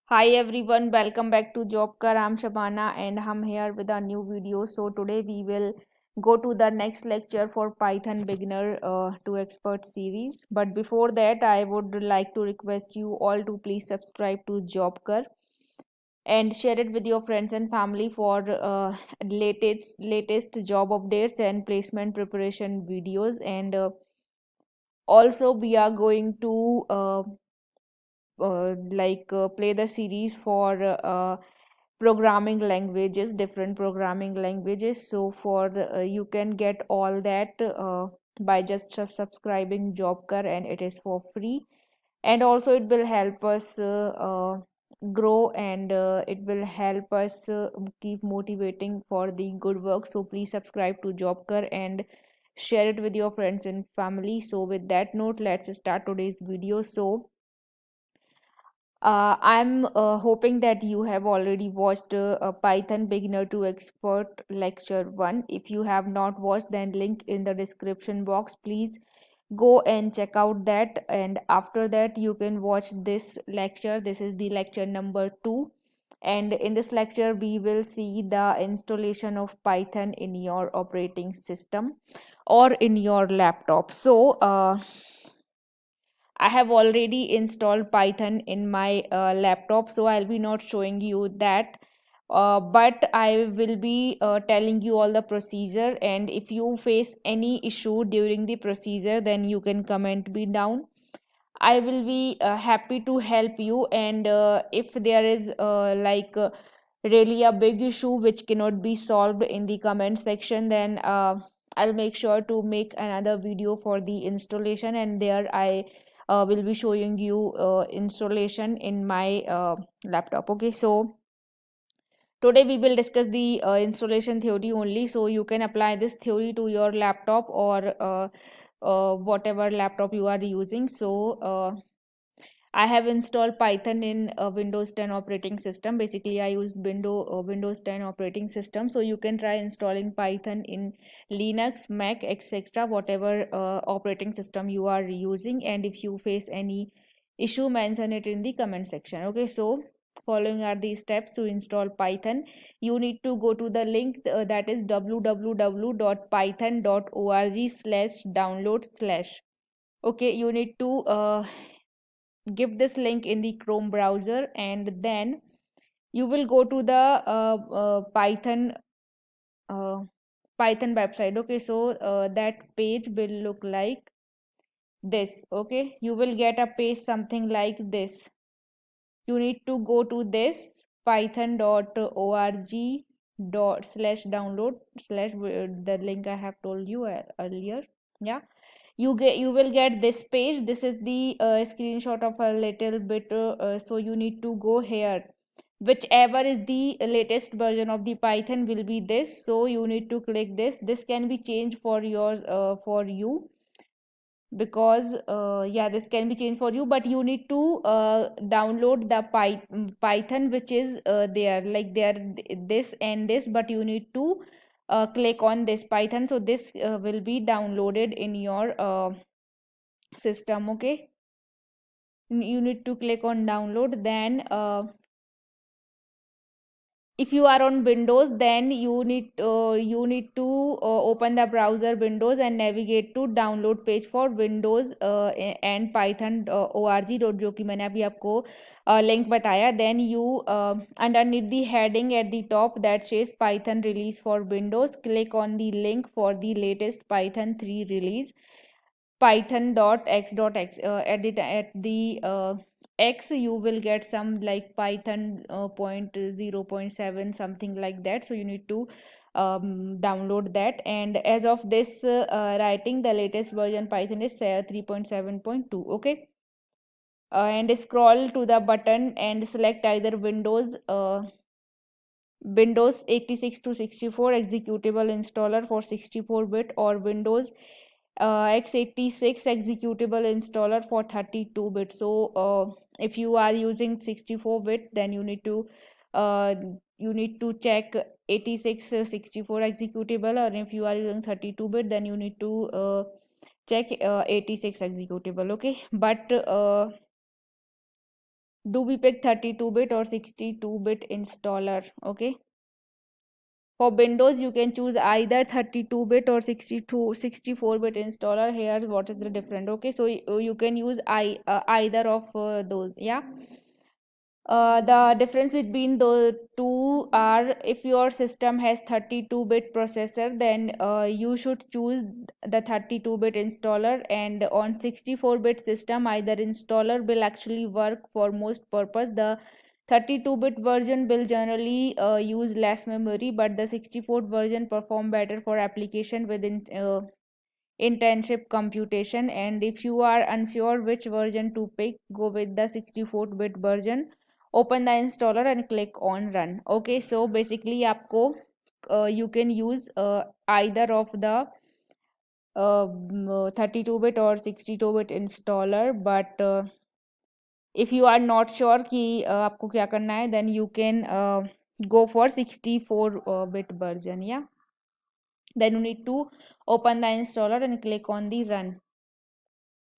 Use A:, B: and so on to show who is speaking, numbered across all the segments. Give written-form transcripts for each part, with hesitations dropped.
A: Hi everyone, welcome back to Jobkar. I'm Shabana and I'm here with a new video. So today we will go to the next lecture for Python beginner to expert series. But before that, I would like to request you all to please subscribe to Jobkar and share it with your friends and family for latest job updates and placement preparation videos. And also we are going to play the series for programming languages, different programming languages. So for you can get all that by just subscribing Jobker, and it is for free. And also it will help us grow, and it will help us keep motivating for the good work. So please subscribe to Jobker and share it with your friends and family. So with that note, let's start today's video. So I'm hoping that you have already watched a Python Beginner to Expert Lecture 1. If you have not watched, then link in the description box. Please go and check out that. And after that, you can watch this lecture. This is the lecture number 2. And in this lecture, we will see the installation of Python in your operating system or in your laptop. So, I have already installed Python in my laptop, so I'll be not showing you that. But I will be telling you all the procedure, and if you face any issue during the procedure, then you can comment me down. I will be happy to help you. And if there is really a big issue which cannot be solved in the comment section, then I'll make sure to make another video for the installation, and there I will be showing you installation in my laptop. Okay, so today we will discuss the installation theory only, so you can apply this theory to your laptop or whatever laptop you are using. So I have installed Python in Windows 10 operating system. Basically, I used Windows 10 operating system. So you can try installing Python in Linux, Mac, etc. Whatever operating system you are using. And if you face any issue, mention it in the comment section. Okay, so following are the steps to install Python. You need to go to the link that is www.python.org/download/. Okay, you need to give this link in the Chrome browser, and then you will go to the uh, Python website. Okay, so that page will look like this. Okay, you will get a page something like this. You need to go to this python.org dot slash download slash the link I have told you earlier. Yeah, you will get this page. This is the screenshot of a little bit, so you need to go here. Whichever is the latest version of the Python will be this, so you need to click this. This can be changed for your for you, because yeah, this can be changed for you, but you need to download the Python which is there, like there this and this, but you need to click on this Python, so this will be downloaded in your system. Okay, you need to click on download. Then if you are on Windows, then you need to open the browser Windows and navigate to download page for Windows and Python org dot, जो कि मैंने अभी आपको link बताया. Then you underneath the heading at the top that says Python release for Windows, click on the link for the latest Python 3 release, python.x.x. At the x, you will get some like Python point 0.7 something like that, so you need to download that. And as of this writing, the latest version Python is 3.7.2. Okay, and scroll to the button and select either Windows 86 to 64 executable installer for 64-bit, or Windows x86 executable installer for 32-bit. So if you are using 64-bit, then uh, you need to check 86 64 executable, or if you are using 32-bit, then you need to check 86 executable. Okay, but Do we pick 32-bit or 62-bit installer? Okay. For Windows, you can choose either 32-bit or 64-bit installer. Here, what is the difference? Okay, so you can use either of those. Yeah. The difference between the two are, if your system has 32-bit processor, then you should choose the 32-bit installer, and on 64-bit system, either installer will actually work for most purpose. The 32-bit version will generally use less memory, but the 64 version perform better for application within intensive computation. And if you are unsure which version to pick, go with the 64-bit version. Open the installer and click on run. Okay, so basically आपको you can use either of the 32-bit or 62-bit installer, but if you are not sure कि आपको क्या करना है, then you can go for 64-bit version. Yeah, then you need to open the installer and click on the run.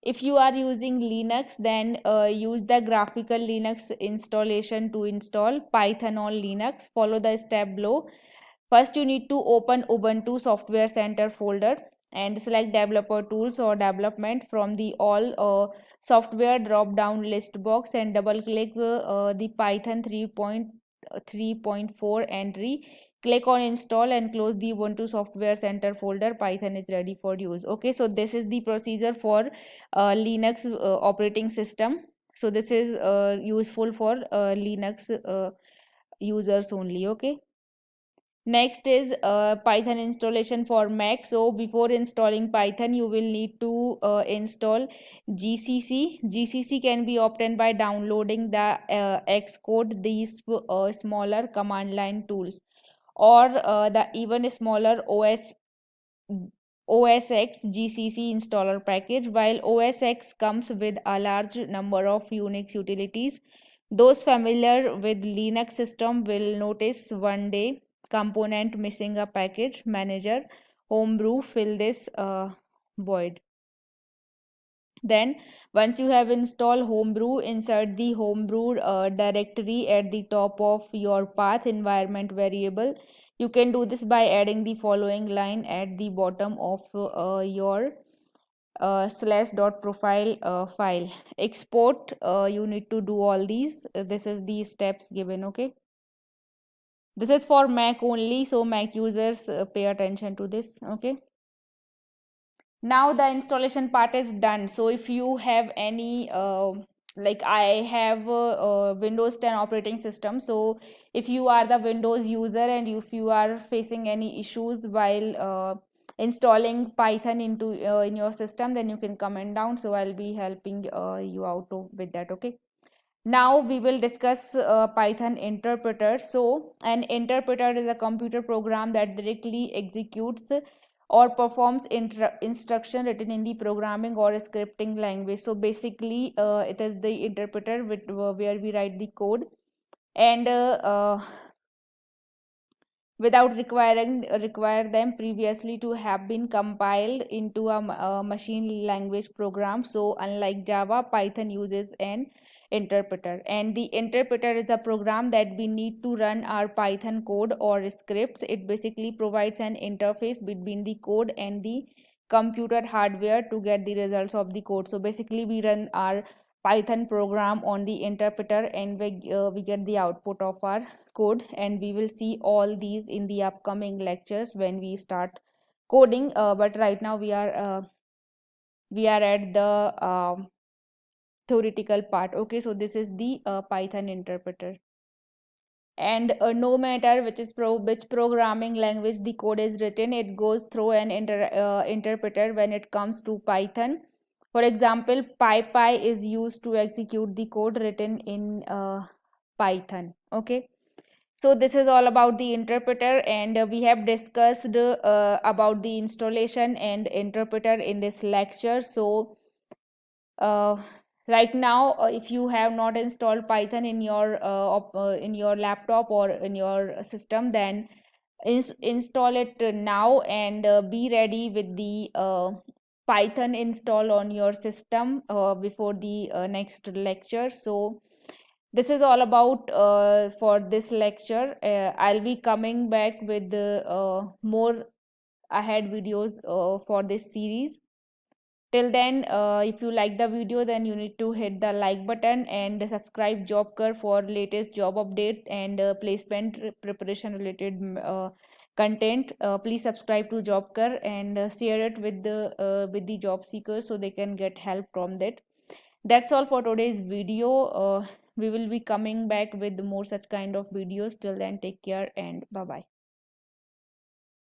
A: If you are using Linux, then use the graphical Linux installation to install Python on Linux. Follow the step below. First, you need to open Ubuntu Software Center folder and select Developer Tools or Development from the All Software drop down list box, and double click the Python 3.3.4 entry. Click on install and close the Ubuntu Software Center folder. Python is ready for use. Okay, so this is the procedure for Linux operating system. So this is useful for Linux users only. Okay. Next is Python installation for Mac. So before installing Python, you will need to install GCC. GCC can be obtained by downloading the Xcode, these smaller command line tools, or the even smaller OSX GCC installer package. While OSX comes with a large number of Unix utilities, those familiar with Linux system will notice one day component missing a package manager. Homebrew fill this void. Then once you have installed Homebrew, insert the Homebrew directory at the top of your path environment variable. You can do this by adding the following line at the bottom of your slash dot profile file. Export, you need to do all these. This is the steps given. Okay, this is for Mac only, so Mac users pay attention to this. Okay, now the installation part is done. So if you have any like I have Windows 10 operating system, so if you are the Windows user and if you are facing any issues while installing Python into in your system, then you can comment down, so I'll be helping you out with that. Okay, now we will discuss Python interpreter. So an interpreter is a computer program that directly executes or performs instruction written in the programming or scripting language. So basically it is the interpreter where we write the code, and without require them previously to have been compiled into a machine language program. So unlike Java, Python uses an interpreter, and the interpreter is a program that we need to run our Python code or scripts. It basically provides an interface between the code and the computer hardware to get the results of the code. So basically we run our Python program on the interpreter, and we get the output of our code, and we will see all these in the upcoming lectures when we start coding, but right now we are at the theoretical part. Okay, so this is the Python interpreter, and no matter which programming language the code is written, it goes through an interpreter when it comes to Python. For example, PyPy is used to execute the code written in Python. Okay, so this is all about the interpreter, and we have discussed about the installation and interpreter in this lecture. So uh, right now, if you have not installed Python in your laptop or in your system, then install it now, and be ready with the Python install on your system before the next lecture. So This is all about for this lecture. I'll be coming back with more ahead videos for this series. Till then, if you like the video, then you need to hit the like button and subscribe Jobker for latest job update and placement preparation related content. Please subscribe to Jobker and share it with the job seekers so they can get help from that. That's all for today's video. We will be coming back with more such kind of videos. Till then, take care and bye bye.